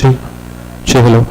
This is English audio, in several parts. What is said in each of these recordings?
Abhishek. Say hello.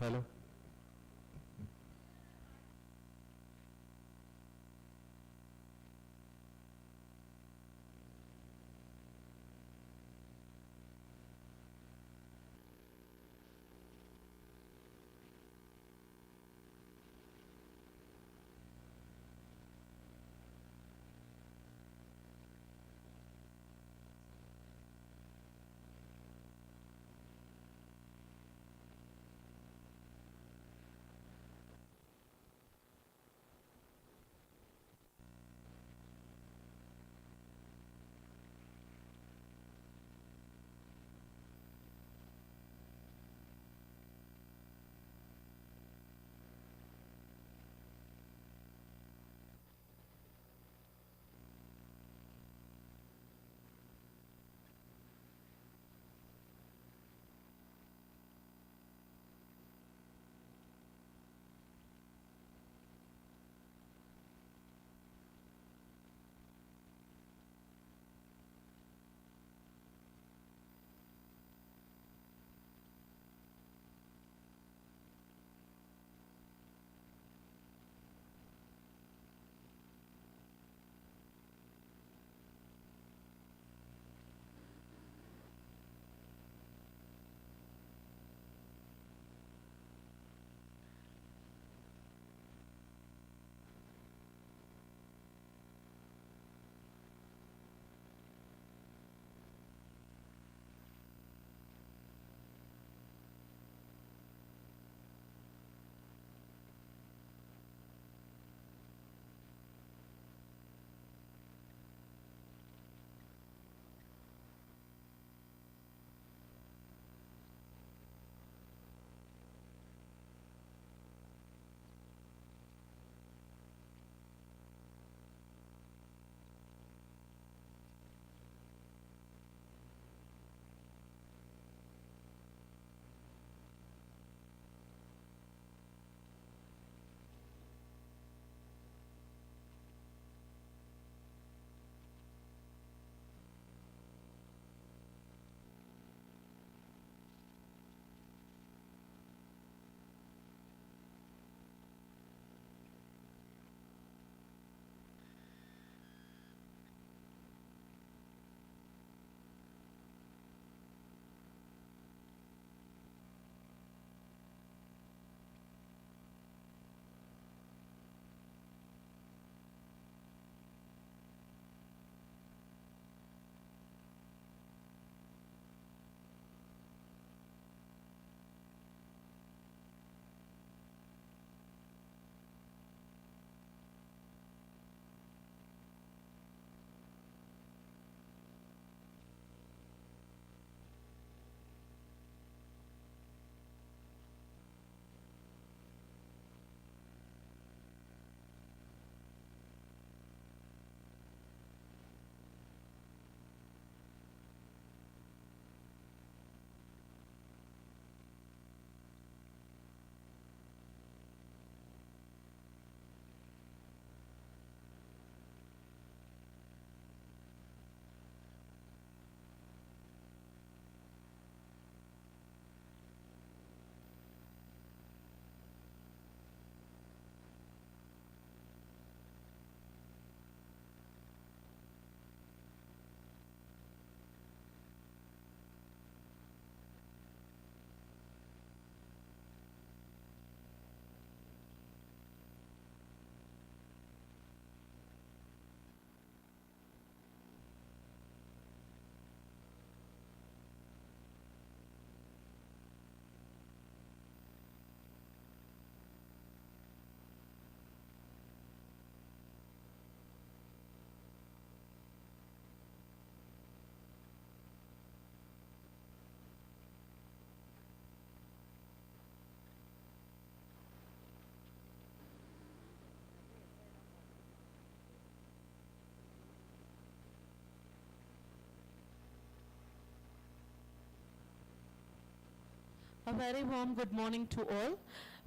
A very warm good morning to all.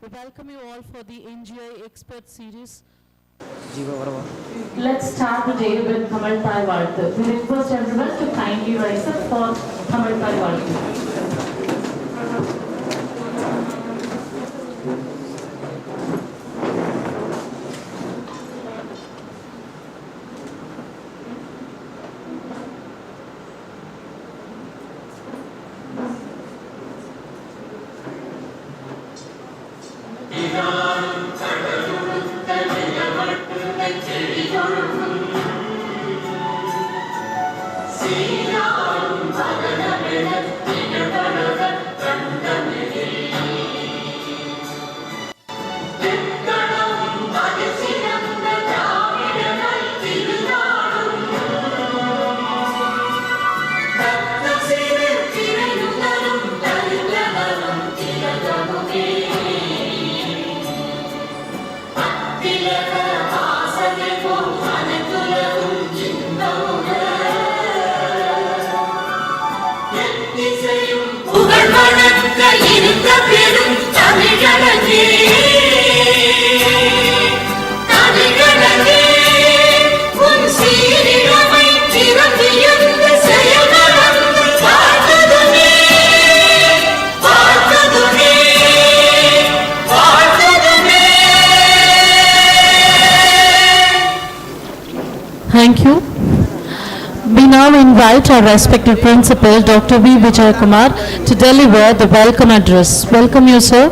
We welcome you all for the Ngi Expert Series. Let's start the day with Tamil Thai Valtu. We request everyone to kindly rise up for Tamil Thai Valtu. புகழ் வழங்க இருந்த பெரும் தமிழனே தமிழனே உன் சீரிழமை திறந்திருந்த செயல்களும் பார்த்ததுமே பார்த்ததுமே பார்த்ததுமே. Thank you. We now invite our respected principal, Dr. V. Vijay Kumar, to deliver the welcome address. Welcome you, sir.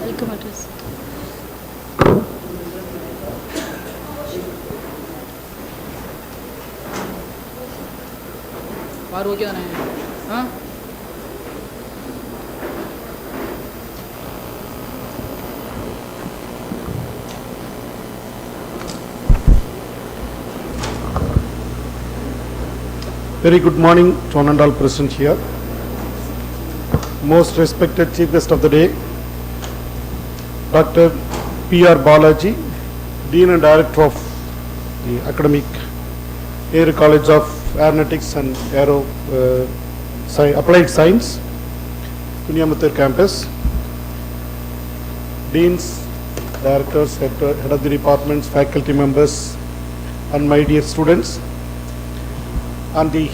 Welcome address. बाहर हो क्या ना है हाँ Very good morning to one and all present here. Most respected Chief Guest of the day, Dr. P.R.Balaji, Dean and Director of the Academic NEHRU College of Aeronautics and Applied Science, Kunyamuthur campus, Deans, Directors, Head of the Departments, Faculty members, and my dear students, and the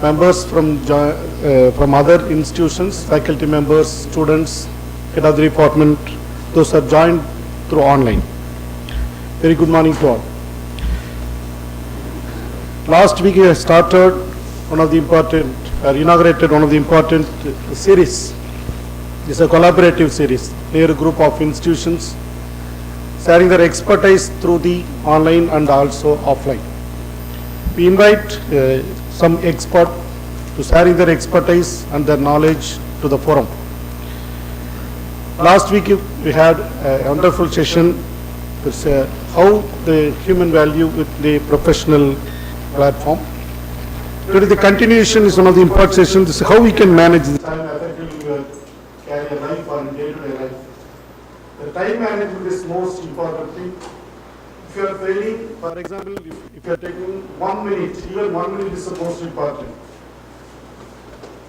members from other institutions, faculty members, students, head of the department, those are joined through online. Very good morning to all. Last week I started one of the important, inaugurated one of the important series. It's a collaborative series, NEHRU group of institutions sharing their expertise through the online and also offline. We invite some expert to sharing their expertise and their knowledge to the forum. Last week we had a wonderful session. It's how the human value with the professional platform. Today the continuation is one of the important sessions. This is how we can manage the time effectively in your career life or in day-to-day life. The time management is most important thing. If you are failing, for example, if you are taking 1 minute, even 1 minute is the most important.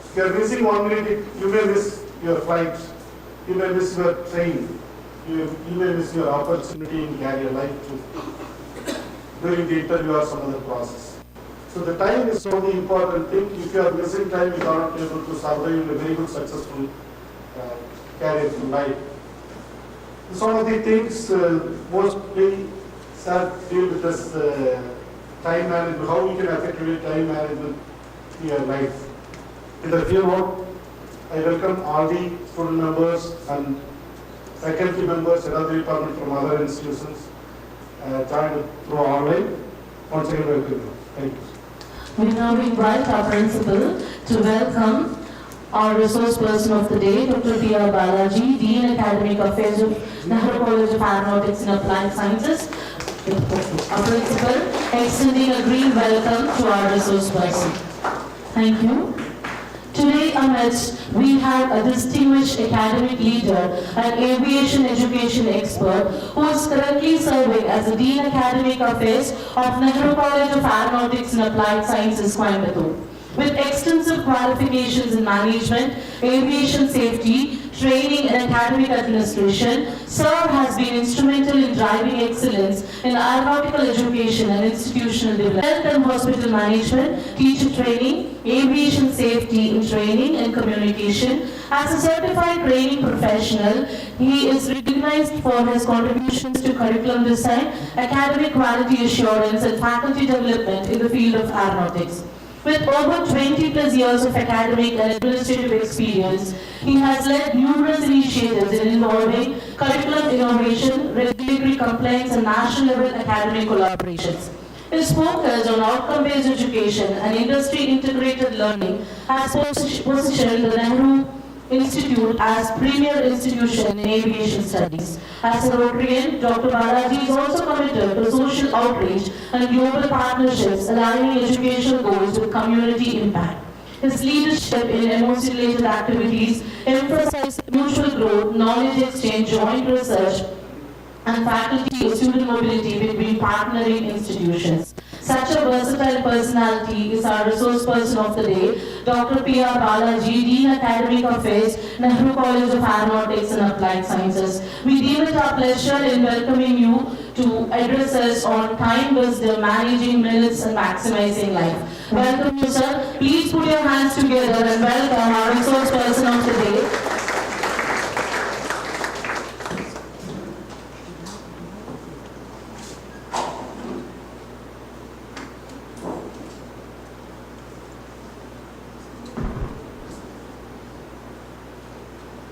If you are missing 1 minute, you may miss your flight, you may miss your train, you may miss your opportunity in career life too, during the interview or some other process. So the time is so the important thing. If you are missing time, you are not able to survive a very good successful career in life. Some of the things mostly deal with this time management, how we can effectively time management in your life. In the field work, I welcome all the student members and faculty members and other department from other institutions joined through online. Once again, welcome you. Thank you. We now invite our principal to welcome our resource person of the day, Dr. P.R.Balaji, Dean Academic Affairs of NEHRU College of Aeronautics and Applied Sciences. Our principal extending a green welcome to our resource person. Thank you. Today amidst we have a distinguished academic leader and aviation education expert who is currently serving as the Dean Academic Affairs of NEHRU College of Aeronautics and Applied Sciences, Coimbatore. With extensive qualifications in management, aviation safety, training and academic administration, Sir has been instrumental in driving excellence in aeronautical education and institutional development, health and hospital management, teacher training, aviation safety in training and communication. As a certified training professional, he is recognized for his contributions to curriculum design, academic quality assurance and faculty development in the field of aeronautics. With over 20 plus years of academic and administrative experience, he has led numerous initiatives involving curriculum innovation, regulatory compliance, and national level academic collaborations. His focus on outcome-based education and industry-integrated learning has positioned the NEHRU Institute as premier institution in aviation studies. As a Rtn.Dr.P.R. Balaji is also committed to social outreach and global partnerships, aligning educational goals with community impact. His leadership in emotion-related activities emphasized mutual growth, knowledge exchange, joint research, and faculty or student mobility between partnering institutions. Such a versatile personality is our resource person of the day, Dr. P.R.Balaji, Dean Academic Affairs, NEHRU College of Aeronautics and Applied Sciences. We deem it our pleasure in welcoming you to address us on time wisdom, managing minutes and maximizing life. Welcome you, sir. Please put your hands together and welcome our resource person of the day.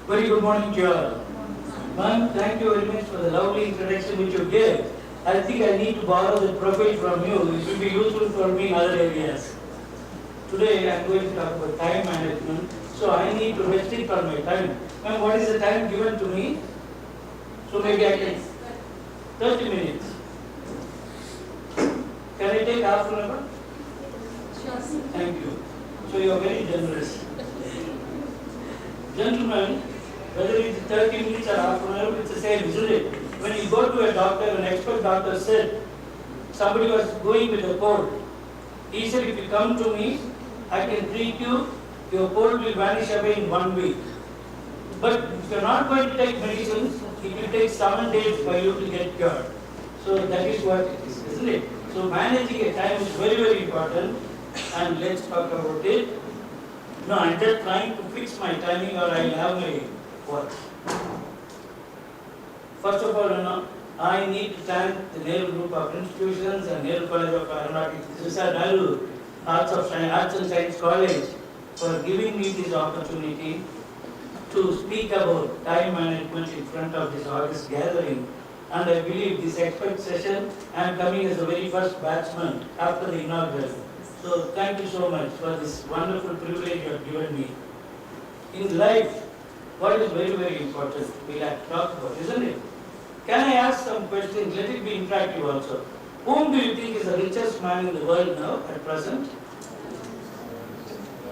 Very good morning to you all. Ma'am, thank you very much for the lovely introduction which you gave. I think I need to borrow the profile from you. It will be useful for me in other areas. Today I am going to talk about time management. So I need to restrict on my time. Ma'am, what is the time given to me? So maybe I can 30 minutes. Can I take half an hour? Sure. Thank you. So you are very generous. Gentlemen, whether it's 30 minutes or half an hour, it's the same, isn't it? When you go to a doctor, an expert doctor said, somebody was going with a cold. He said, if you come to me, I can treat you, your cold will vanish away in 1 week. But if you're not going to take medicines, it will take 7 days for you to get cured. So that is what it is, isn't it? So managing a time is very, very important. And let's talk about it. No, I'm just trying to fix my timing or I'll have my work. First of all, I need to thank the NEHRU Group of Institutions and NEHRU College of Aeronautics, this is NEHRU Arts and Science College for giving me this opportunity to speak about time management in front of this August gathering. And I believe this expert session, I am coming as the very first batsman after the inaugural. So thank you so much for this wonderful privilege you have given me. In life, what is very, very important, we'll have to talk about, isn't it? Can I ask some questions? Let it be interactive also. Whom do you think is the richest man in the world now, at present?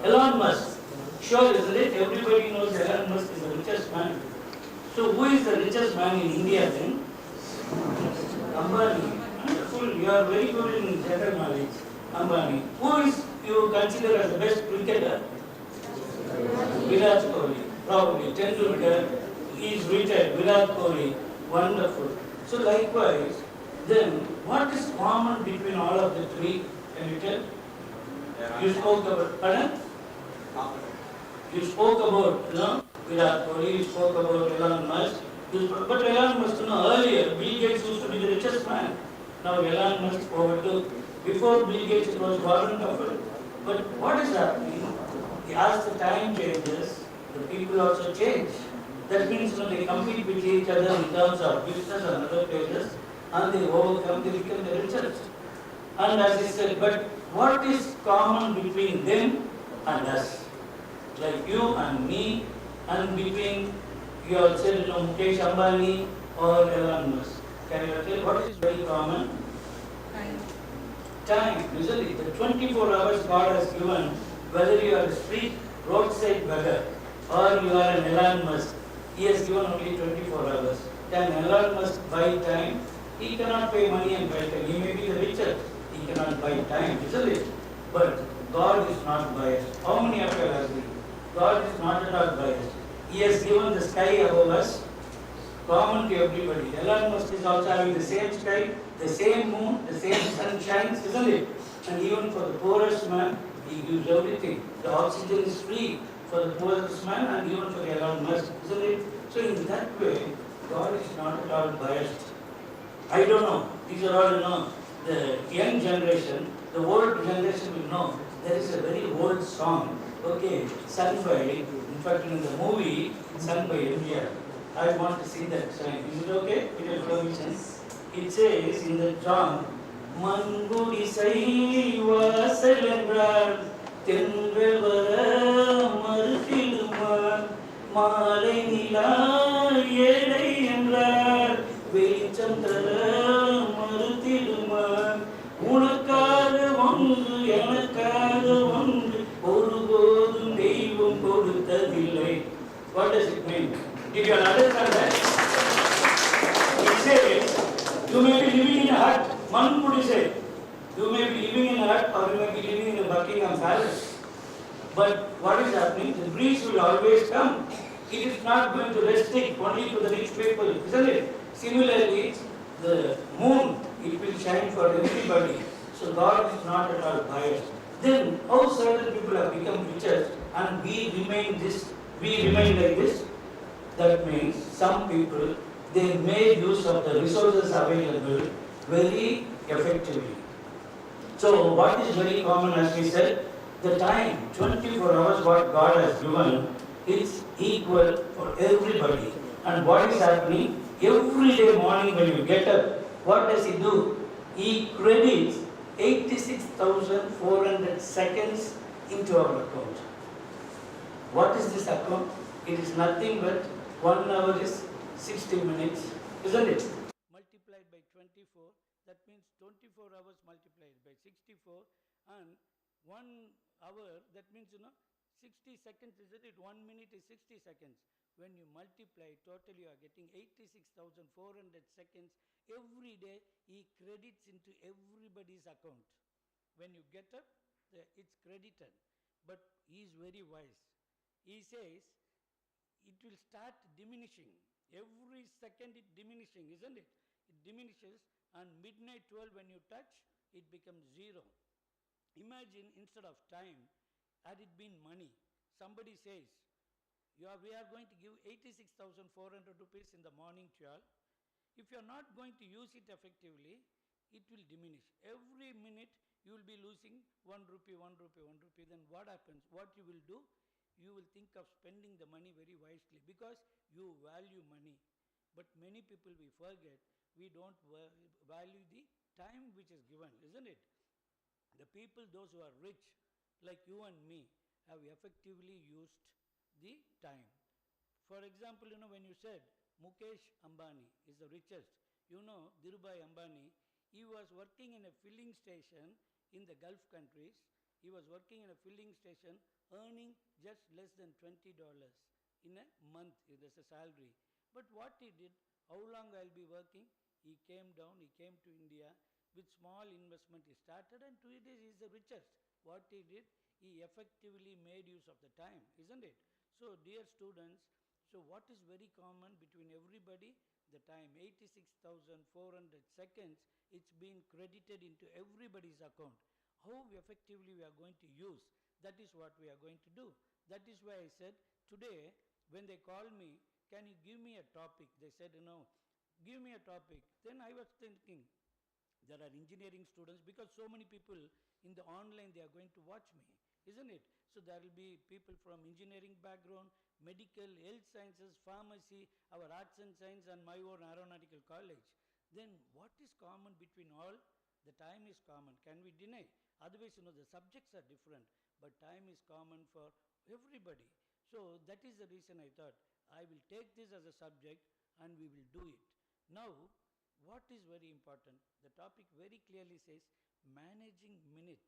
Elon Musk. Sure, isn't it? Everybody knows Elon Musk is the richest man. So who is the richest man in India then? Ambani. Wonderful. You are very good in general knowledge. Ambani. Who is you consider as the best cricketer? Virat Kohli. Probably. Tendulkar. He is retired. Virat Kohli. Wonderful. So likewise, then what is common between all of the three? Can you tell? You spoke about, pardon? You spoke about, Virat Kohli, you spoke about Elon Musk. But Elon Musk, earlier, Bill Gates used to be the richest man. Now Elon Musk overtook. Before Bill Gates, it was Warren Buffett. But what is happening? As the time changes, the people also change. That means they compete with each other in terms of business and other places, and they overcome, they become the richest. And as I said, but what is common between them and us? Like you and me, and between you all said, Mukesh Ambani or Elon Musk. Can you tell what is very common? Time, isn't it? The 24 hours God has given, whether you are a street, roadside beggar, or you are an Elon Musk, He has given only 24 hours. Can Elon Musk buy time? He cannot pay money and buy time. He may be the richest. He cannot buy time, isn't it? But God is not biased. How many of you agree? God is not at all biased. He has given the sky above us, common to everybody. Elon Musk is also having the same sky, the same moon, the same sun shines, isn't it? And even for the poorest man, he gives everything. The oxygen is free for the poorest man and even for Elon Musk, isn't it? So in that way, God is not at all biased. I don't know. These are all, the young generation, the old generation will know. There is a very old song, okay, sung by, in fact in the movie, sung by India. I want to sing that song. Is it okay? With your permission. It says in the song, Mangudi sai vasalandrar தென்றல் வர மறுத்திடுமார் மாலை நிலா ஏழை என்றார் வெளிச்சம் தர மறுத்திடுமார் உனக்காக ஒன்று எனக்காக ஒன்று ஒருபோதும் What does it mean? Did you understand that? It says, you may be living in a hut, Manpudi said, you may be living in a hut or you may be living in a Buckingham Palace. But what is happening? The breeze will always come. It is not going to restrict only to the rich people, isn't it? Similarly, the moon, it will shine for everybody. So God is not at all biased. Then how certain people have become richer and we remain like this? That means some people, they made use of the resources available very effectively. So what is very common, as we said, the time, 24 hours what God has given, is equal for everybody. And what is happening? Every day morning when you get up, what does he do? He credits 86,400 seconds into our account. What is this account? It is nothing but 1 hour is 60 minutes, isn't it? Multiplied by 24, that means 24 hours multiplied by 64, and 1 hour, that means 60 seconds, isn't it? 1 minute is 60 seconds. When you multiply, totally you are getting 86,400 seconds. Every day, he credits into everybody's account. When you get up, it's credited. But he is very wise. He says, it will start diminishing. Every second it diminishing, isn't it? It diminishes, and midnight 12 when you touch, it becomes 0. Imagine instead of time, had it been money, somebody says, we are going to give 86,400 rupees in the morning to all. If you are not going to use it effectively, it will diminish. Every minute you will be losing 1 rupee, 1 rupee, 1 rupee. Then what happens? What you will do? You will think of spending the money very wisely because you value money. But many people we forget, we don't value the time which is given, isn't it? The people, those who are rich, like you and me, have effectively used the time. For example, when you said Mukesh Ambani is the richest, Dhirubhai Ambani, he was working in a filling station in the Gulf countries. He was working in a filling station earning just less than $20 in a month as a salary. But what he did, how long I'll be working? He came down, he came to India. With small investment he started, and today he is the richest. What he did, he effectively made use of the time, isn't it? So dear students, so what is very common between everybody? The time, 86,400 seconds, it's been credited into everybody's account. How effectively we are going to use, that is what we are going to do. That is why I said, today, when they called me, can you give me a topic? They said, give me a topic. Then I was thinking, there are engineering students, because so many people in the online, they are going to watch me, isn't it? So there will be people from engineering background, medical, health sciences, pharmacy, our arts and science, and my own aeronautical college. Then what is common between all? The time is common. Can we deny? Otherwise, the subjects are different, but time is common for everybody. So that is the reason I thought I will take this as a subject and we will do it. Now, what is very important? The topic very clearly says managing minute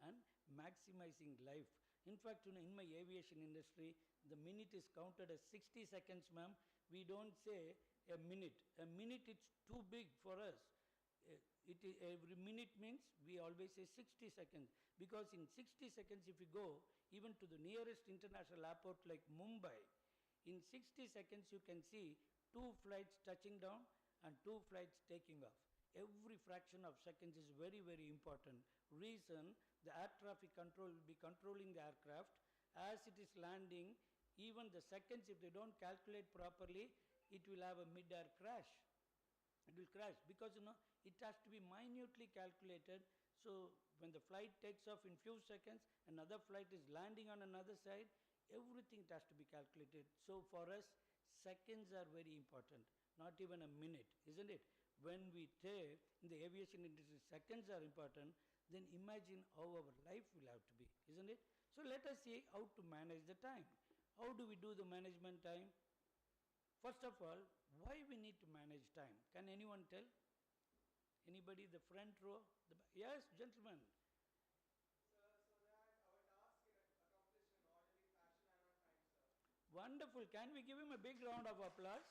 and maximizing life. In fact, in my aviation industry, the minute is counted as 60 seconds, ma'am. We don't say a minute. A minute, it's too big for us. Every minute means we always say 60 seconds. Because in 60 seconds, if you go even to the nearest international airport like Mumbai, in 60 seconds you can see 2 flights touching down and 2 flights taking off. Every fraction of seconds is very, very important. Reason, the air traffic control will be controlling the aircraft. As it is landing, even the seconds, if they don't calculate properly, it will have a mid-air crash. It will crash because, it has to be minutely calculated. So when the flight takes off in few seconds, another flight is landing on another side, everything has to be calculated. So for us, seconds are very important, not even a minute, isn't it? When we say in the aviation industry, seconds are important, then imagine how our life will have to be, isn't it? So let us see how to manage the time. How do we do the management time? First of all, why we need to manage time? Can anyone tell? Anybody, the front row? Yes, gentlemen. Wonderful. Can we give him a big round of applause?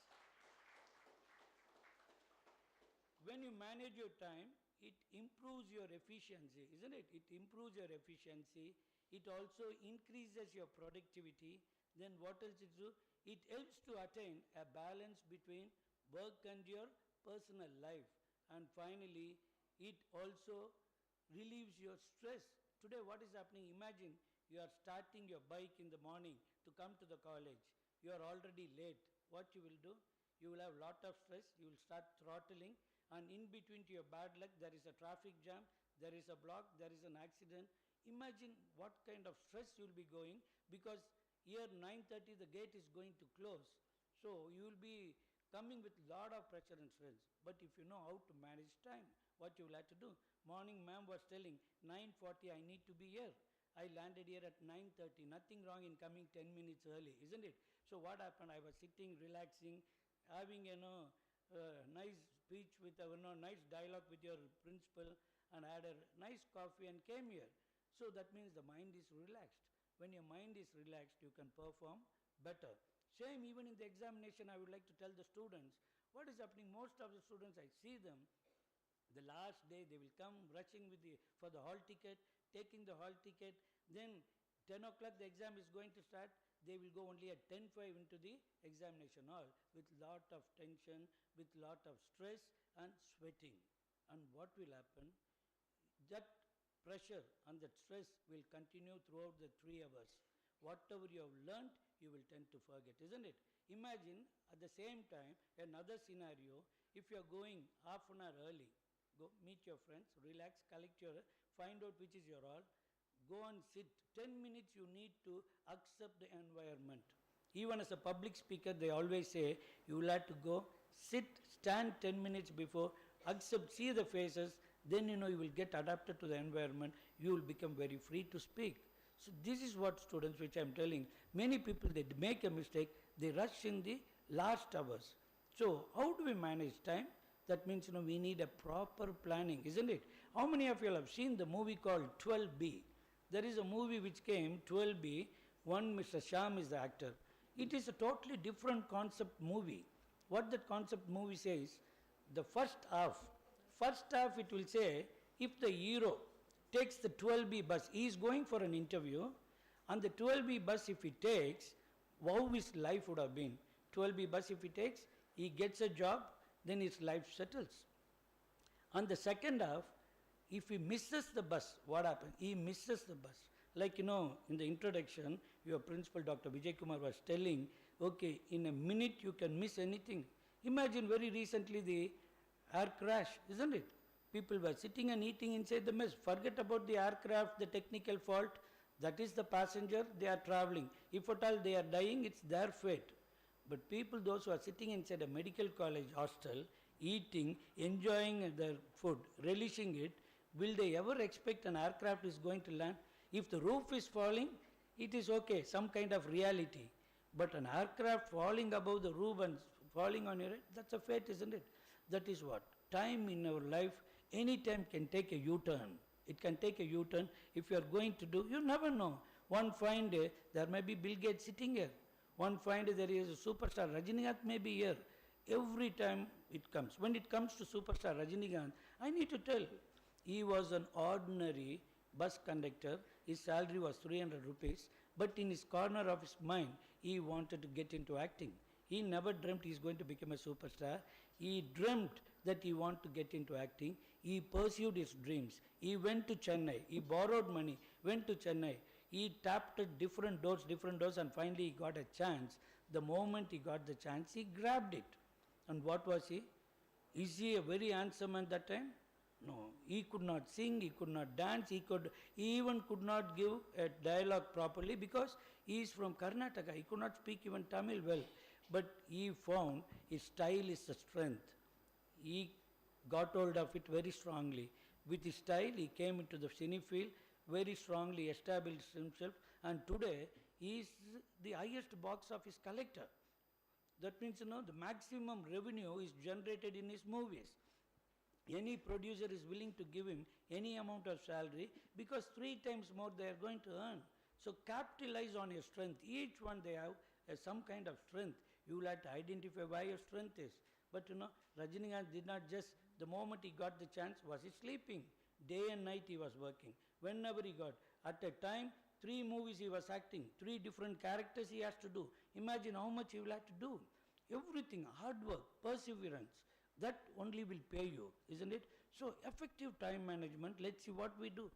When you manage your time, it improves your efficiency, isn't it? It improves your efficiency. It also increases your productivity. Then what else it do? It helps to attain a balance between work and your personal life. And finally, it also relieves your stress. Today what is happening? Imagine you are starting your bike in the morning to come to the college. You are already late. What you will do? You will have lot of stress. You will start throttling, and in between to your bad luck there is a traffic jam, there is a block, there is an accident. Imagine what kind of stress you will be going, because here 9:30 the gate is going to close. So you will be coming with lot of pressure and stress. But if you know how to manage time, what you will have to do? Morning ma'am was telling 9:40 I need to be here. I landed here at 9:30. Nothing wrong in coming 10 minutes early, isn't it? So what happened? I was sitting, relaxing, having nice speech with nice dialogue with your principal, and had a nice coffee and came here. So that means the mind is relaxed. When your mind is relaxed, you can perform better. Same even in the examination, I would like to tell the students, what is happening? Most of the students, I see them, the last day they will come rushing for the hall ticket, taking the hall ticket, then 10 o'clock the exam is going to start, they will go only at 10:05 into the examination hall with lot of tension, with lot of stress and sweating. And what will happen? That pressure and that stress will continue throughout the 3 hours. Whatever you have learnt, you will tend to forget, isn't it? Imagine at the same time another scenario, if you are going half an hour early, go meet your friends, relax, find out which is your all, go and sit. 10 minutes you need to accept the environment. Even as a public speaker, they always say, you will have to go, sit, stand 10 minutes before, accept, see the faces, then you will get adapted to the environment, you will become very free to speak. So this is what students, which I am telling, many people, they make a mistake, they rush in the last hours. So how do we manage time? That means, we need a proper planning, isn't it? How many of you have seen the movie called 12B? There is a movie which came, 12B, one Mr. Shyam is the actor. It is a totally different concept movie. What that concept movie says, the first half it will say, if the hero takes the 12B bus, he is going for an interview, and the 12B bus if he takes, how his life would have been. 12B bus if he takes, he gets a job, then his life settles. And the second half, if he misses the bus, what happens? He misses the bus. Like, in the introduction, your principal, Dr. Vijay Kumar, was telling, okay, in a minute you can miss anything. Imagine very recently the air crash, isn't it? People were sitting and eating inside the mess. Forget about the aircraft, the technical fault. That is the passenger, they are traveling. If at all they are dying, it's their fate. But people, those who are sitting inside a medical college hostel, eating, enjoying their food, relishing it, will they ever expect an aircraft is going to land? If the roof is falling, it is okay, some kind of reality. But an aircraft falling above the roof and falling on your head, that's a fate, isn't it? That is what? Time in our life, any time can take a U-turn. It can take a U-turn. If you are going to do, you never know. One fine day, there may be Bill Gates sitting here. One fine day, there is a superstar, Rajinikanth may be here. Every time it comes. When it comes to superstar Rajinikanth, I need to tell, he was an ordinary bus conductor, his salary was 300 rupees, but in his corner of his mind, he wanted to get into acting. He never dreamt he is going to become a superstar. He dreamt that he wanted to get into acting. He pursued his dreams. He went to Chennai. He borrowed money, went to Chennai. He tapped at different doors, and finally he got a chance. The moment he got the chance, he grabbed it. And what was he? Is he a very handsome man that time? No, he could not sing, he could not dance, he even could not give a dialogue properly because he is from Karnataka. He could not speak even Tamil well. But he found his style is the strength. He got hold of it very strongly. With his style, he came into the cine field, very strongly established himself, and today he is the highest box office collector. That means, the maximum revenue is generated in his movies. Any producer is willing to give him any amount of salary because 3 times more they are going to earn. So capitalize on your strength. Each one they have some kind of strength. You will have to identify why your strength is. But Rajinikanth did not just, the moment he got the chance, was he sleeping? Day and night he was working. Whenever he got, at a time, 3 movies he was acting, 3 different characters he has to do. Imagine how much he will have to do. Everything, hard work, perseverance, that only will pay you, isn't it? So effective time management, let's see what we do.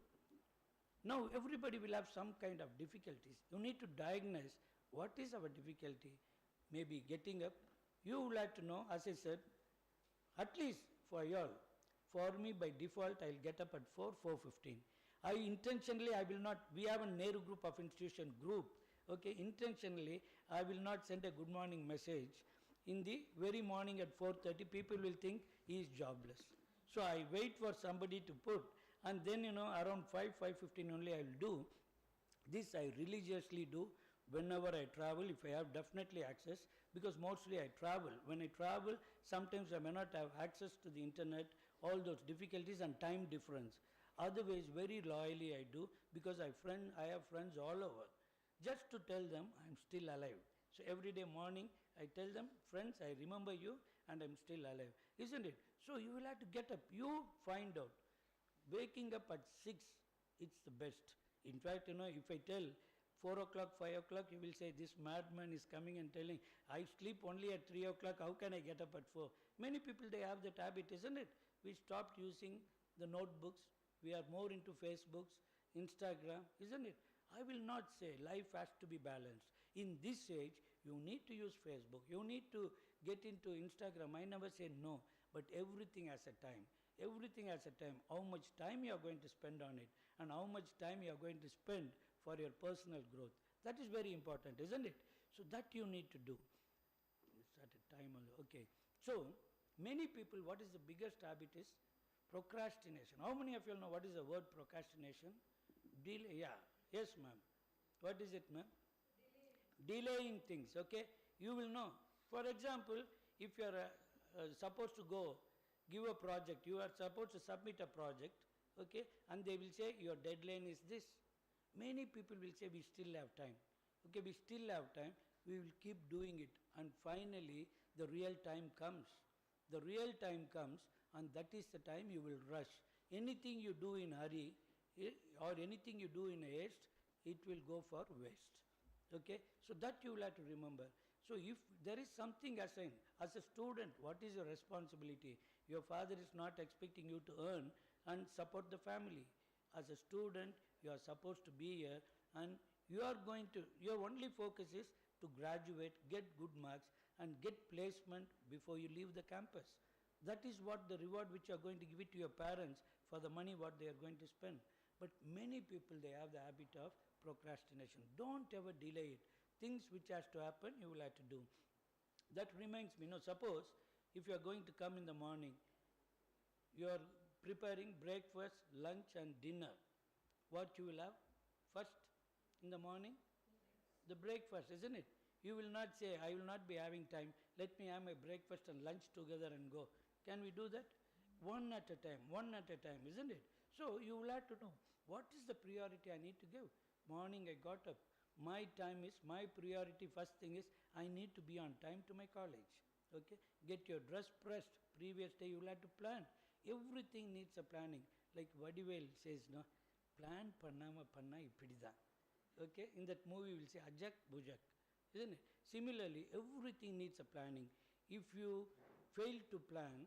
Now everybody will have some kind of difficulties. You need to diagnose what is our difficulty. Maybe getting up. You will have to know, as I said, at least for you all. For me, by default, I will get up at 4:15. I will not, we have a NEHRU group of institution group. Okay, intentionally, I will not send a good morning message. In the very morning at 4:30, people will think he is jobless. So I wait for somebody to put, and then around 5:15 only I will do. This I religiously do whenever I travel, if I have definitely access, because mostly I travel. When I travel, sometimes I may not have access to the internet, all those difficulties and time difference. Otherwise, very loyally I do, because I have friends all over. Just to tell them I am still alive. So every day morning I tell them, friends, I remember you and I am still alive. Isn't it? So you will have to get up. You find out. Waking up at 6, it's the best. In fact, if I tell 4 o'clock, 5 o'clock, you will say, this madman is coming and telling, I sleep only at 3 o'clock, how can I get up at 4? Many people, they have that habit, isn't it? We stopped using the notebooks. We are more into Facebooks, Instagram, isn't it? I will not say life has to be balanced. In this age, you need to use Facebook. You need to get into Instagram. I never say no, but everything has a time. Everything has a time. How much time you are going to spend on it and how much time you are going to spend for your personal growth. That is very important, isn't it? So that you need to do. It's at a time only. Okay. So many people, what is the biggest habit is procrastination. How many of you know what is the word procrastination? Delay. Yeah. Yes, ma'am. What is it, ma'am? Delaying things. Okay. You will know. For example, if you are supposed to go give a project, you are supposed to submit a project, okay, and they will say your deadline is this. Many people will say we still have time. Okay, we still have time, we will keep doing it, and finally the real time comes. The real time comes, and that is the time you will rush. Anything you do in hurry or anything you do in haste, it will go for waste. Okay, so that you will have to remember. So if there is something assigned, as a student, what is your responsibility? Your father is not expecting you to earn and support the family. As a student, you are supposed to be here, and you are going to, your only focus is to graduate, get good marks and get placement before you leave the campus. That is what the reward which you are going to give it to your parents for the money what they are going to spend. But many people, they have the habit of procrastination. Don't ever delay it. Things which has to happen, you will have to do. That reminds me, suppose if you are going to come in the morning, you are preparing breakfast, lunch and dinner. What you will have first in the morning? The breakfast, isn't it? You will not say, I will not be having time, let me have my breakfast and lunch together and go. Can we do that? One at a time, isn't it? So you will have to know, what is the priority I need to give? Morning I got up. My time is, my priority first thing is, I need to be on time to my college. Okay? Get your dress pressed. Previous day you will have to plan. Everything needs a planning. Like Vadivel says, no, plan pannama panna ipidida. Okay? In that movie we will say Ajak Bujak. Isn't it? Similarly, everything needs a planning. If you fail to plan,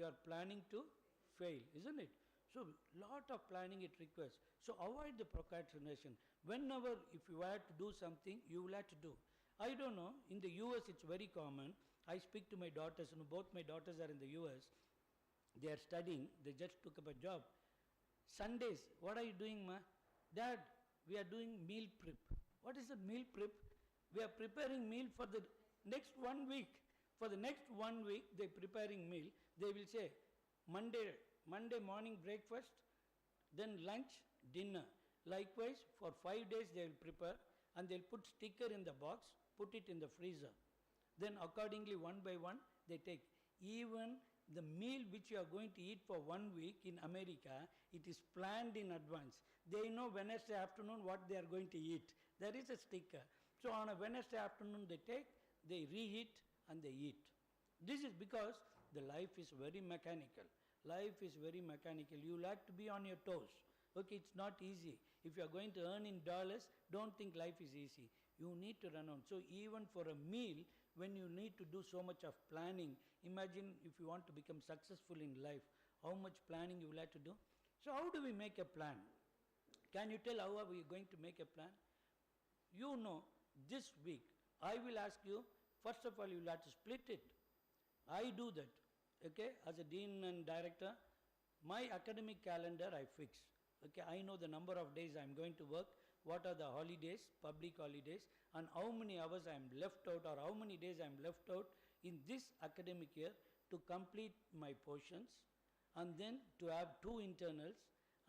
you are planning to fail, isn't it? So, lot of planning it requires. So, avoid the procrastination. Whenever, if you have to do something, you will have to do. I don't know, in the US it's very common. I speak to my daughters, both my daughters are in the US. They are studying, they just took up a job. Sundays, what are you doing, ma? Dad, we are doing meal prep. What is a meal prep? We are preparing meal for the next 1 week. For the next 1 week, they are preparing meal. They will say, Monday morning breakfast, then lunch, dinner. Likewise, for 5 days they will prepare, and they will put sticker in the box, put it in the freezer. Then accordingly, one by one, they take. Even the meal which you are going to eat for 1 week in America, it is planned in advance. They know Wednesday afternoon what they are going to eat. There is a sticker. So on a Wednesday afternoon they reheat and they eat. This is because the life is very mechanical. Life is very mechanical. You like to be on your toes. Okay, it's not easy. If you are going to earn in dollars, don't think life is easy. You need to run on. So even for a meal, when you need to do so much of planning, imagine if you want to become successful in life, how much planning you will have to do. So how do we make a plan? Can you tell how are we going to make a plan? You know, this week, I will ask you, first of all, you will have to split it. I do that, okay, as a dean and director, my academic calendar I fix. Okay, I know the number of days I am going to work, what are the holidays, public holidays, and how many hours I am left out or how many days I am left out in this academic year to complete my portions, and then to have 2 internals,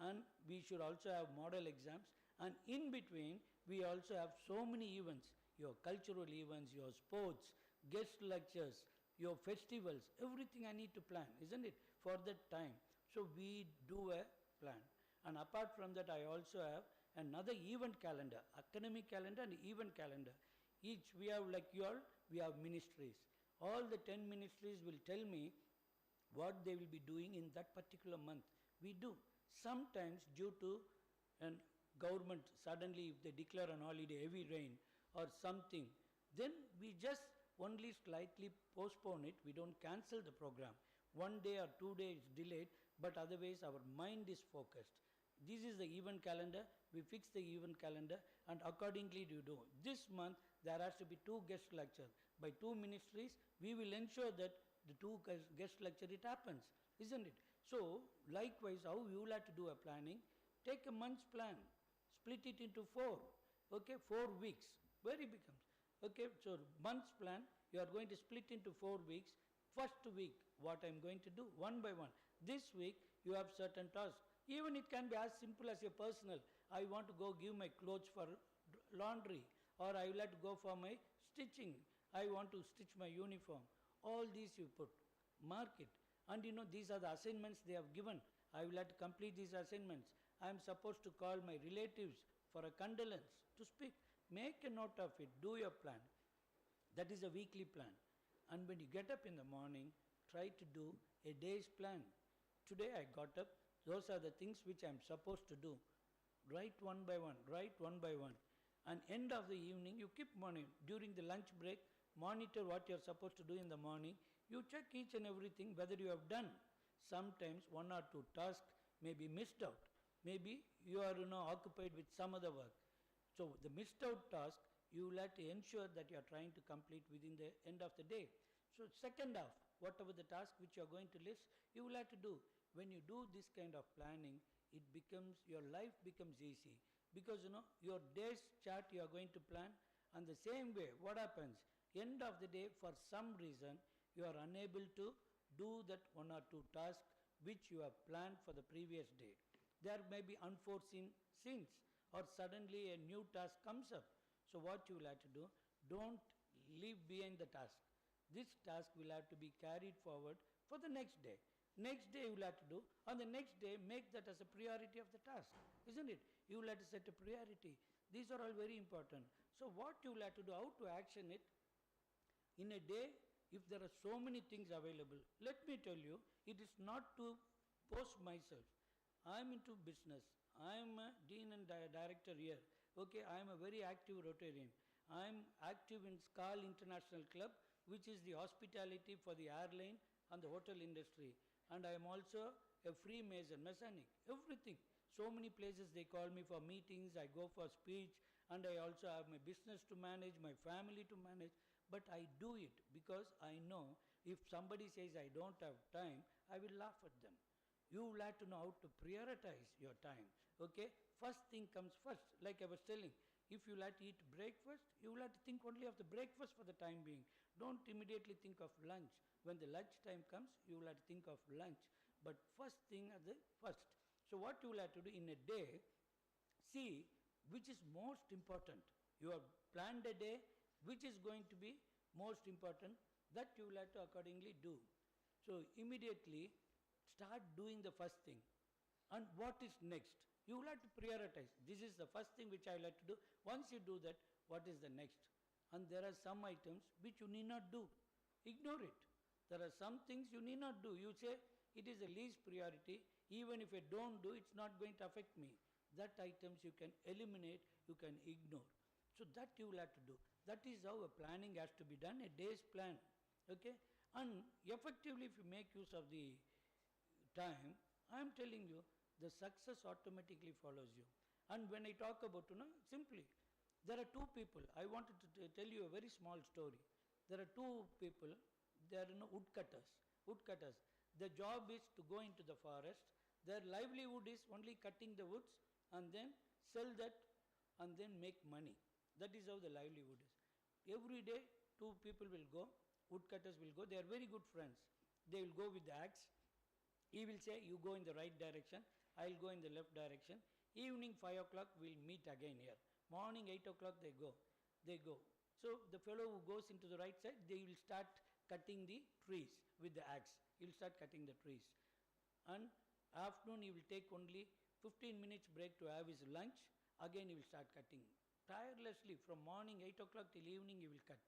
and we should also have model exams, and in between we also have so many events, your cultural events, your sports, guest lectures, your festivals, everything I need to plan, isn't it, for that time. So we do a plan. And apart from that, I also have another event calendar, academic calendar and event calendar. Each we have, like you all, we have ministries. All the 10 ministries will tell me what they will be doing in that particular month. We do. Sometimes due to an government, suddenly if they declare an holiday, heavy rain or something, then we just only slightly postpone it. We don't cancel the program. 1 day or 2 days delayed, but otherwise our mind is focused. This is the event calendar. We fix the event calendar and accordingly we do. This month there has to be 2 guest lectures by 2 ministries. We will ensure that the 2 guest lecture it happens, isn't it? So likewise, how you will have to do a planning? Take a month's plan, split it into 4. Okay, 4 weeks. Where it becomes. Okay, so month's plan you are going to split into 4 weeks. First week, what I am going to do, one by one. This week, you have certain tasks. Even it can be as simple as your personal. I want to go give my clothes for laundry, or I will have to go for my stitching. I want to stitch my uniform. All these you put, mark it. And you know, these are the assignments they have given. I will have to complete these assignments. I am supposed to call my relatives for a condolence, to speak. Make a note of it. Do your plan. That is a weekly plan. And when you get up in the morning, try to do a day's plan. Today I got up, those are the things which I am supposed to do. Write one by one, write one by one. And end of the evening, you keep monitoring. During the lunch break, monitor what you are supposed to do in the morning. You check each and everything whether you have done. Sometimes 1 or 2 tasks may be missed out. Maybe you are occupied with some other work. So the missed out task, you will have to ensure that you are trying to complete within the end of the day. So second half, whatever the task which you are going to list, you will have to do. When you do this kind of planning, it becomes, your life becomes easy. Because your day's chart you are going to plan, and the same way, what happens? End of the day, for some reason, you are unable to do that 1 or 2 tasks which you have planned for the previous day. There may be unforeseen scenes, or suddenly a new task comes up. So what you will have to do, don't leave behind the task. This task will have to be carried forward for the next day. Next day you will have to do, on the next day make that as a priority of the task, isn't it? You will have to set a priority. These are all very important. So what you will have to do, how to action it? In a day, if there are so many things available, let me tell you, it is not to boast myself. I am into business. I am a dean and director here. Okay, I am a very active Rotarian. I am active in SCAL International Club, which is the hospitality for the airline and the hotel industry. And I am also a Freemason, Masonic, everything. So many places they call me for meetings, I go for speech, and I also have my business to manage, my family to manage. But I do it because I know if somebody says I don't have time, I will laugh at them. You will have to know how to prioritize your time. Okay, first thing comes first. Like I was telling, if you like to eat breakfast, you will have to think only of the breakfast for the time being. Don't immediately think of lunch. When the lunch time comes, you will have to think of lunch. But first thing at the first. So what you will have to do in a day, see which is most important. You have planned a day, which is going to be most important, that you will have to accordingly do. So immediately start doing the first thing. And what is next? You will have to prioritize. This is the first thing which I will have to do. Once you do that, what is the next? And there are some items which you need not do. Ignore it. There are some things you need not do. You say, it is the least priority. Even if I don't do, it's not going to affect me. That items you can eliminate, you can ignore. So that you will have to do. That is how a planning has to be done, a day's plan. Okay? And effectively, if you make use of the time, I am telling you, the success automatically follows you. And when I talk about, simply, there are two people. I wanted to tell you a very small story. There are two people, they are woodcutters. Woodcutters. Their job is to go into the forest. Their livelihood is only cutting the woods and then sell that and then make money. That is how the livelihood is. Every day, two people will go, woodcutters will go. They are very good friends. They will go with the axe. He will say, you go in the right direction, I will go in the left direction. Evening 5 o'clock, we will meet again here. Morning 8 o'clock, they go. So the fellow who goes into the right side, they will start cutting the trees with the axe. He will start cutting the trees. And afternoon, he will take only 15 minutes break to have his lunch. Again, he will start cutting. Tirelessly, from morning 8 o'clock till evening, he will cut.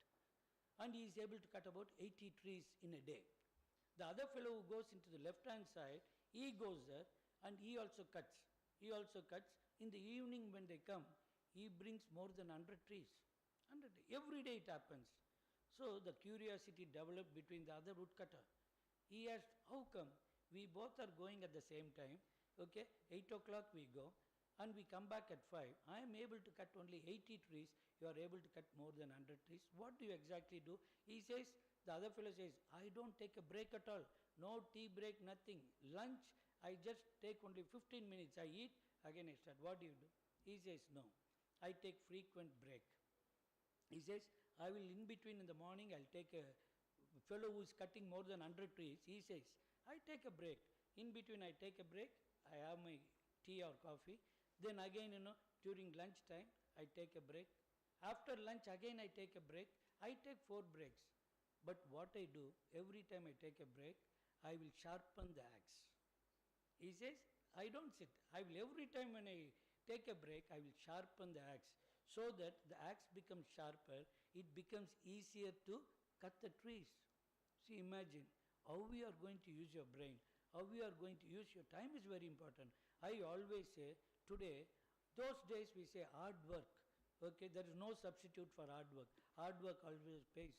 And he is able to cut about 80 trees in a day. The other fellow who goes into the left-hand side, he goes there and he also cuts. He also cuts. In the evening when they come, he brings more than 100 trees. 100. Every day it happens. So the curiosity developed between the other woodcutter. He asked, how come we both are going at the same time? Okay, 8 o'clock we go and we come back at 5. I am able to cut only 80 trees. You are able to cut more than 100 trees. What do you exactly do? He says, the other fellow says, I don't take a break at all. No tea break, nothing. Lunch, I just take only 15 minutes. I eat, again I start. What do you do? He says, no. I take frequent break. He says, I will in between in the morning, I'll take a fellow who is cutting more than 100 trees. He says, I take a break. In between I take a break. I have my tea or coffee. Then again, during lunch time, I take a break. After lunch, again I take a break. I take 4 breaks. But what I do, every time I take a break, I will sharpen the axe. He says, I don't sit. I will every time when I take a break, I will sharpen the axe so that the axe becomes sharper. It becomes easier to cut the trees. See, imagine how we are going to use your brain, how we are going to use your time is very important. I always say, today, those days we say hard work. Okay, there is no substitute for hard work. Hard work always pays.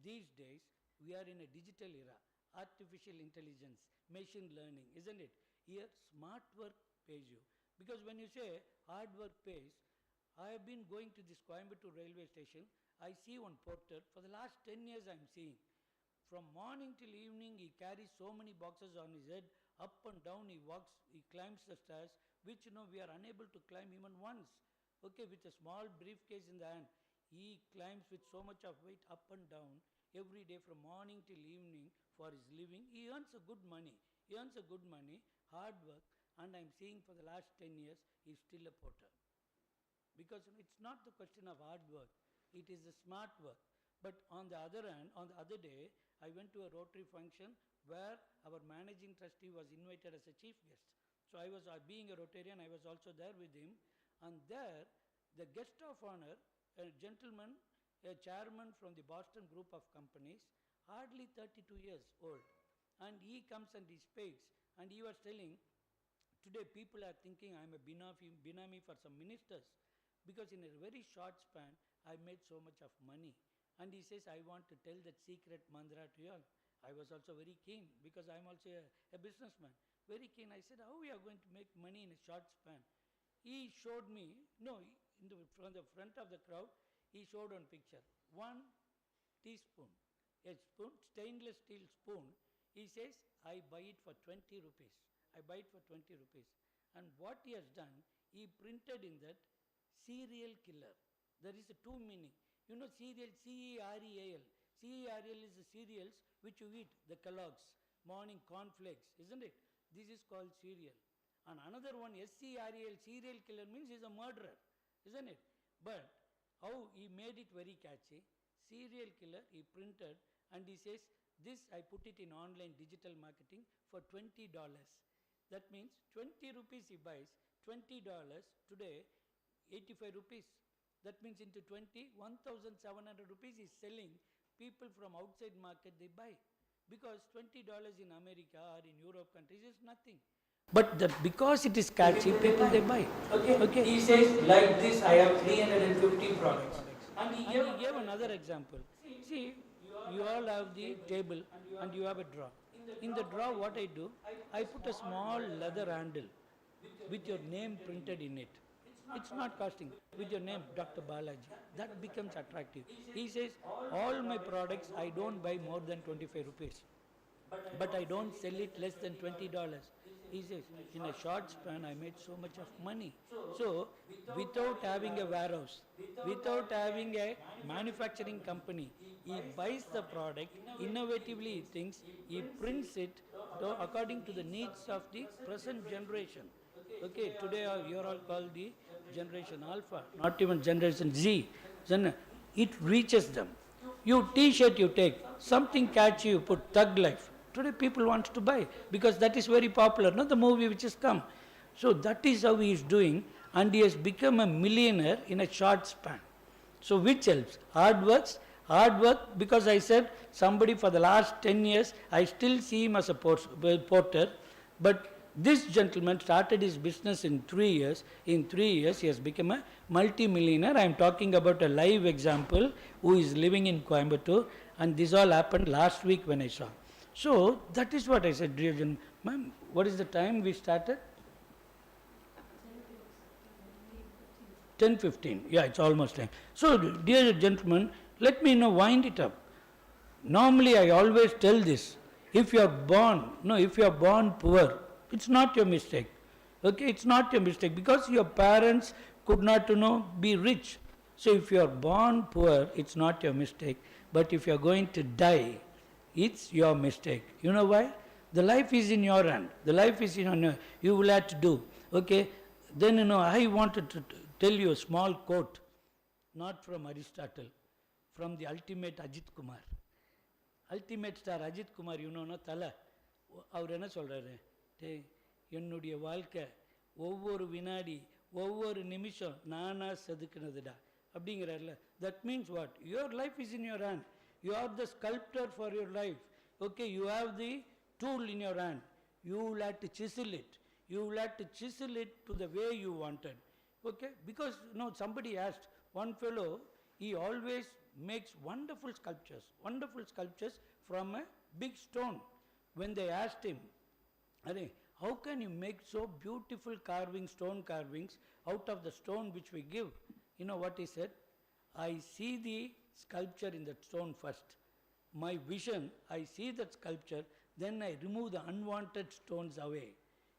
These days, we are in a digital era, artificial intelligence, machine learning, isn't it? Here, smart work pays you. Because when you say hard work pays, I have been going to this Coimbatore railway station. I see one porter, for the last 10 years I am seeing. From morning till evening, he carries so many boxes on his head, up and down he walks, he climbs the stairs, which we are unable to climb even once. Okay, with a small briefcase in the hand. He climbs with so much of weight up and down every day from morning till evening for his living. He earns a good money. He earns a good money, hard work, and I am seeing for the last 10 years, he is still a porter. Because it's not the question of hard work, it is the smart work. But on the other hand, on the other day, I went to a Rotary function where our managing trustee was invited as a chief guest. So I was, being a Rotarian, I was also there with him. And there, the guest of honor, a gentleman, a chairman from the Boston group of companies, hardly 32 years old. And he comes and he speaks, and he was telling, today people are thinking I am a binami for some ministers, because in a very short span, I made so much of money. And he says, I want to tell that secret mantra to you all. I was also very keen, because I am also a businessman. Very keen. I said, how we are going to make money in a short span? He showed me, from the front of the crowd, he showed one picture. 1 teaspoon, a spoon, stainless steel spoon. He says, I buy it for 20 rupees. I buy it for 20 rupees. And what he has done, he printed in that serial killer. There is a 2 meaning. Cereal, C-E-R-E-A-L. C-E-R-E-L is the cereals which you eat, the Kellogg's, morning cornflakes, isn't it? This is called cereal. And another one, S-C-R-E-L, serial killer, means he is a murderer, isn't it? But how he made it very catchy, serial killer, he printed, and he says, this I put it in online digital marketing for $20. That means 20 rupees he buys, $20, today 85 rupees. That means into 20, 1,700 rupees is selling. People from outside market, they buy. Because $20 in America or in Europe countries is nothing. But because it is catchy, people they buy. Okay. He says, like this, I have 350 products. And he gave another example. See, you all have the table and you have a drawer. In the drawer, what I do, I put a small leather handle with your name printed in it. It's not costing. With your name, Dr.P.R.Balaji. That becomes attractive. He says, all my products, I don't buy more than 25 rupees. But I don't sell it less than $20. He says, in a short span, I made so much of money. So, without having a warehouse, without having a manufacturing company, he buys the product, innovatively he thinks, he prints it according to the needs of the present generation. Okay, today you are all called the generation alpha, not even generation Z. Then it reaches them. You t-shirt you take, something catchy you put, Thug Life. Today people want to buy because that is very popular, not the movie which has come. So that is how he is doing, and he has become a millionaire in a short span. So which helps? Hard work, because I said somebody for the last 10 years, I still see him as a porter, but this gentleman started his business in 3 years. In 3 years, he has become a multi-millionaire. I am talking about a live example who is living in Coimbatore, and this all happened last week when I saw. So that is what I said, dear gentlemen. Ma'am, what is the time we started? 10:15. Yeah, it's almost time. So, dear gentlemen, let me wind it up. Normally, I always tell this. If you are born poor, it's not your mistake. Okay, it's not your mistake because your parents could not, be rich. So if you are born poor, it's not your mistake. But if you are going to die, it's your mistake. You know why? The life is in your hand. The life is in your hand. You will have to do. Okay. Then, I wanted to tell you a small quote, not from Aristotle, from the ultimate Ajit Kumar. Ultimate star Ajit Kumar, Thala. அவர் என்ன சொல்றாரு? என்னுடைய வாழ்க்கை ஒவ்வொரு வினாடி ஒவ்வொரு நிமிஷம் நானா செதுக்குனதுடா அப்படிங்கிறார்ல. That means what? Your life is in your hand. You are the sculptor for your life. Okay, you have the tool in your hand. You will have to chisel it. You will have to chisel it to the way you wanted. Okay, because somebody asked, one fellow, he always makes wonderful sculptures from a big stone. When they asked him, how can you make so beautiful stone carvings out of the stone which we give? You know what he said? I see the sculpture in that stone first. My vision, I see that sculpture, then I remove the unwanted stones away.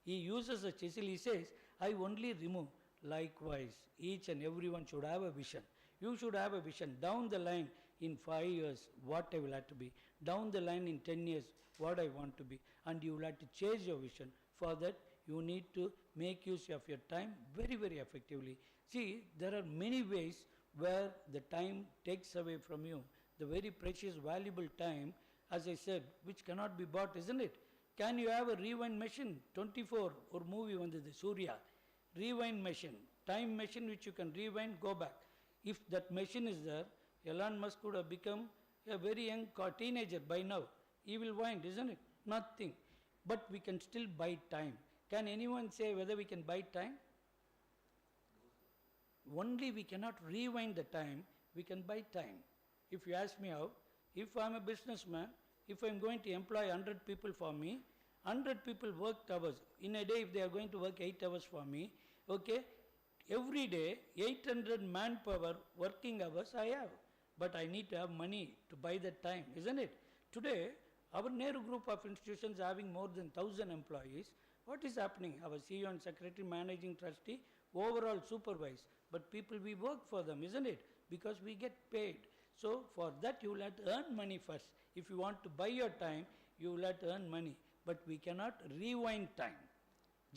He uses a chisel, he says, I only remove. Likewise, each and everyone should have a vision. You should have a vision. Down the line, in 5 years, what I will have to be. Down the line, in 10 years, what I want to be. And you will have to chase your vision. For that, you need to make use of your time very, very effectively. See, there are many ways where the time takes away from you. The very precious, valuable time, as I said, which cannot be bought, isn't it? Can you have a rewind machine? 24 or movie the Surya. Rewind machine, time machine which you can rewind, go back. If that machine is there, Elon Musk could have become a very young teenager by now. He will wind, isn't it? Nothing. But we can still buy time. Can anyone say whether we can buy time? Only we cannot rewind the time, we can buy time. If you ask me how, if I am a businessman, if I am going to employ 100 people for me, 100 people work hours. In a day, if they are going to work 8 hours for me, okay, every day, 800 manpower working hours I have. But I need to have money to buy that time, isn't it? Today, our NEHRU group of institutions having more than 1,000 employees, what is happening? Our CEO and Secretary, Managing Trustee, overall supervise. But people, we work for them, isn't it? Because we get paid. So, for that you will have to earn money first. If you want to buy your time, you will have to earn money. But we cannot rewind time.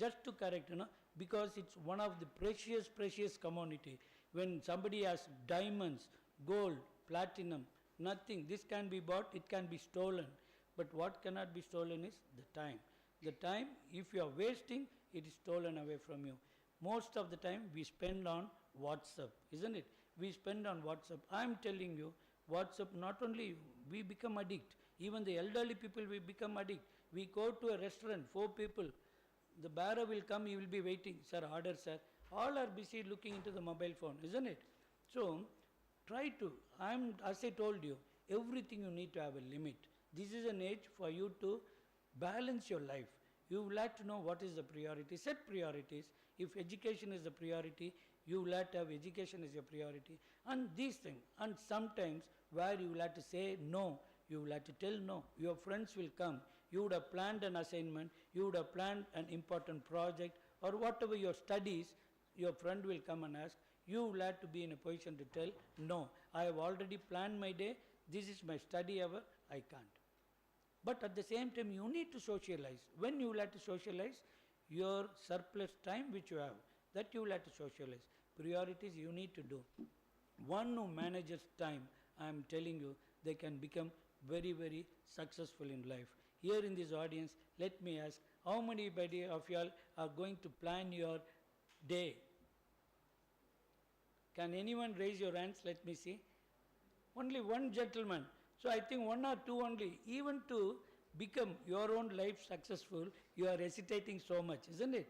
Just to correct, because it's one of the precious commodity. When somebody has diamonds, gold, platinum, nothing, this can be bought, it can be stolen. But what cannot be stolen is the time. The time, if you are wasting, it is stolen away from you. most of the time we spend on WhatsApp, isn't it? We spend on WhatsApp. I am telling you, WhatsApp, not only we become addict, even the elderly people will become addict. We go to a restaurant, 4 people, the bearer will come, he will be waiting, sir, order, sir. All are busy looking into the mobile phone, isn't it? So, try to, as I told you, everything you need to have a limit. This is an age for you to balance your life. You will have to know what is the priority. Set priorities. If education is the priority, you will have to have education as your priority. And these things. And sometimes where you will have to say no, you will have to tell no. Your friends will come. You would have planned an assignment. You would have planned an important project or whatever your studies, your friend will come and ask. You will have to be in a position to tell no. I have already planned my day. This is my study hour. I can't. But at the same time, you need to socialize. When you will have to socialize, your surplus time which you have, that you will have to socialize. Priorities you need to do. One who manages time, I am telling you, they can become very, very successful in life. Here in this audience, let me ask, how many of you all are going to plan your day? Can anyone raise your hands? Let me see. Only one gentleman. So I think 1 or 2 only. Even to become your own life successful, you are hesitating so much, isn't it?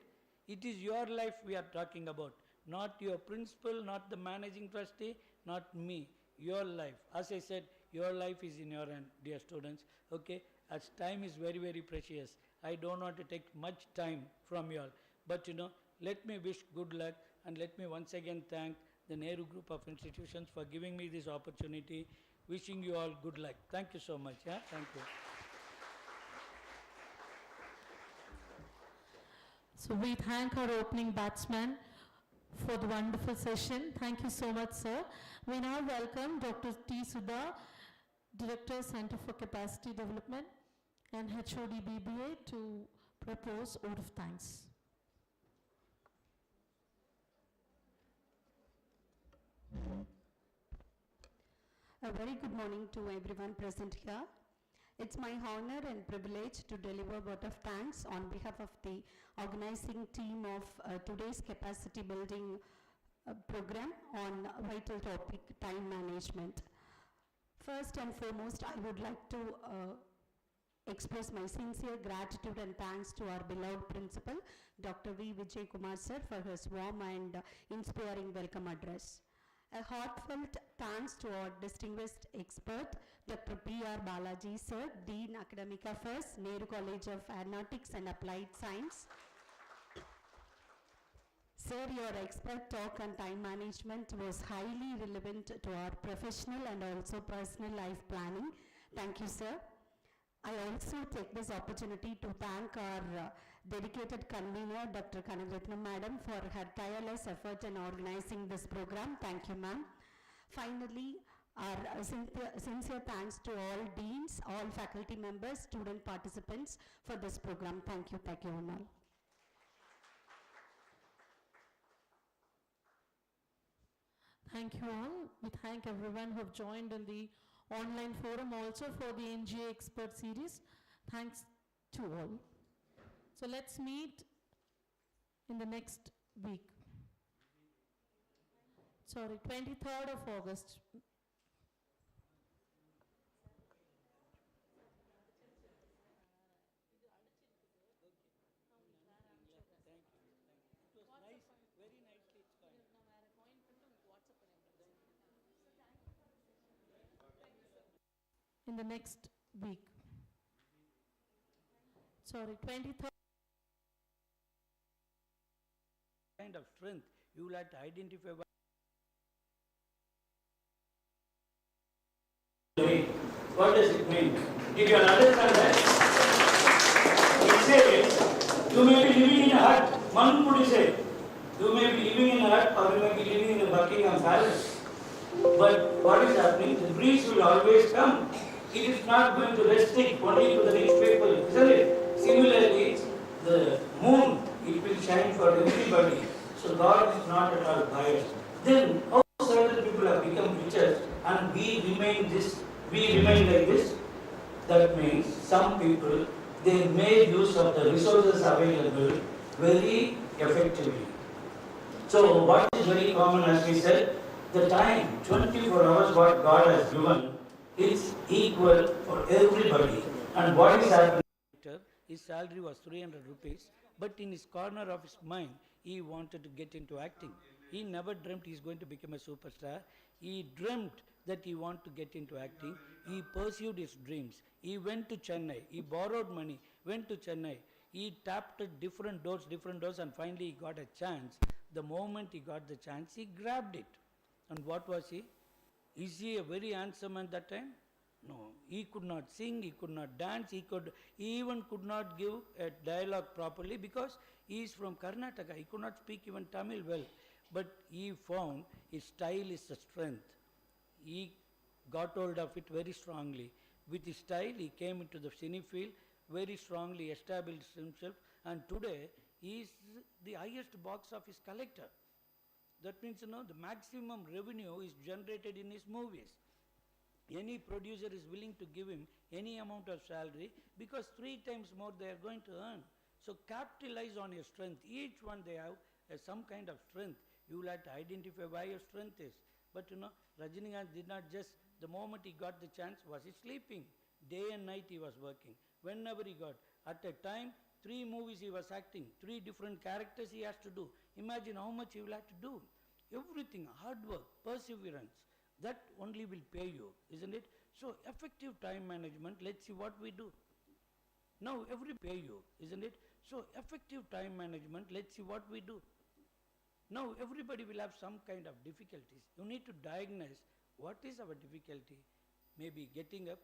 It is your life we are talking about. Not your principal, not the managing trustee, not me. Your life. As I said, your life is in your hand, dear students. Okay? As time is very, very precious. I don't want to take much time from you all. But let me wish good luck and let me once again thank the NEHRU group of institutions for giving me this opportunity. Wishing you all good luck. Thank you so much. Yeah? Thank you. So we thank our opening batsman for the wonderful session. Thank you so much, sir. We now welcome Dr. T. Sudha, Director, Center for Capacity Development and HOD BBA to propose vote of thanks. A very good morning to everyone present here. It's my honor and privilege to deliver a vote of thanks on behalf of the organizing team of today's capacity building program on vital topic time management. First and foremost, I would like to express my sincere gratitude and thanks to our beloved principal, Dr. V. Vijay Kumar sir, for his warm and inspiring welcome address. A heartfelt thanks to our distinguished expert, Dr. P.R.Balaji sir, Dean Academic Affairs, NEHRU College of Aeronautics and Applied Science. Sir, your expert talk on time management was highly relevant to our professional and also personal life planning. Thank you, sir. I also take this opportunity to thank our dedicated convener, Dr. Kanagaratnam Madam, for her tireless effort in organizing this program. Thank you, ma'am. Finally, our sincere thanks to all deans, all faculty members, student participants for this program. Thank you, all. Thank you all. We thank everyone who have joined in the online forum also for the Ngi Expert Series. Thanks to all. So let's meet in the next week. Sorry, 23rd of August. In the next week. Sorry, 23rd. Kind of strength you will have to identify. What does it mean? Did you understand that? It says you may be living in a hut. Manpudi said you may be living in a hut or you may be living in a Buckingham Palace. But what is happening? The breeze will always come. It is not going to restrict only to the rich people, isn't it? Similarly, the moon, it will shine for everybody. So God is not at all biased. Then how certain people have become richer and we remain like this? That means some people, they made use of the resources available very effectively. So what is very common, as we said, the time, 24 hours what God has given is equal for everybody. And what is happening? His salary was 300 rupees, but in his corner of his mind, he wanted to get into acting. He never dreamt he's going to become a superstar. He dreamt that he wanted to get into acting. He pursued his dreams. He went to Chennai. He borrowed money, went to Chennai. He tapped at different doors, and finally he got a chance. The moment he got the chance, he grabbed it. And what was he? Is he a very handsome man that time? No, he could not sing, he could not dance, he even could not give a dialogue properly because he is from Karnataka. He could not speak even Tamil well. But he found his style is a strength. He got hold of it very strongly. With his style, he came into the cine field, very strongly established himself, and today he is the highest box office collector. That means, the maximum revenue is generated in his movies. Any producer is willing to give him any amount of salary because 3 times more they are going to earn. So capitalize on your strength. Each one they have some kind of strength. You will have to identify why your strength is. But Rajinikanth did not just, the moment he got the chance, was he sleeping? Day and night he was working. Whenever he got, at a time, 3 movies he was acting, 3 different characters he has to do. Imagine how much he will have to do. Everything, hard work, perseverance. That only will pay you, isn't it? So effective time management, let's see what we do. Now pay you, isn't it? So effective time management, let's see what we do. Now everybody will have some kind of difficulties. You need to diagnose what is our difficulty. Maybe getting up